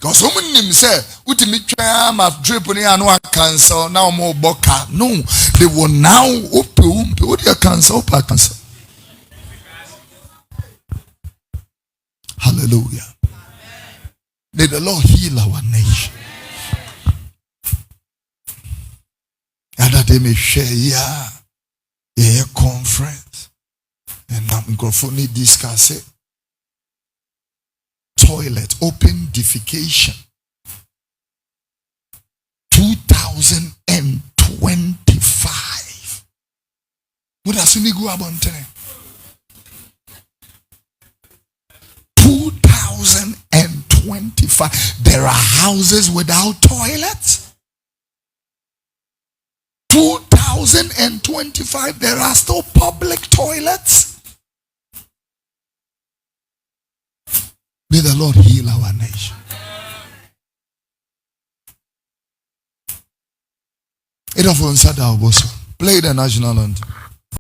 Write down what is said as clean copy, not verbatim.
Because someone named say, "Utimicha ma drip on your cancer now more boka." No, they will now open. What your cancer? Open cancer. Hallelujah. May the Lord heal our nation. And that they may share a conference. And I'm going to discuss it. Toilet, open defecation. 2025. What does it go about today? 2025. There are houses without toilets. 2025. There are still public toilets. May the Lord heal our nation. Play the national anthem.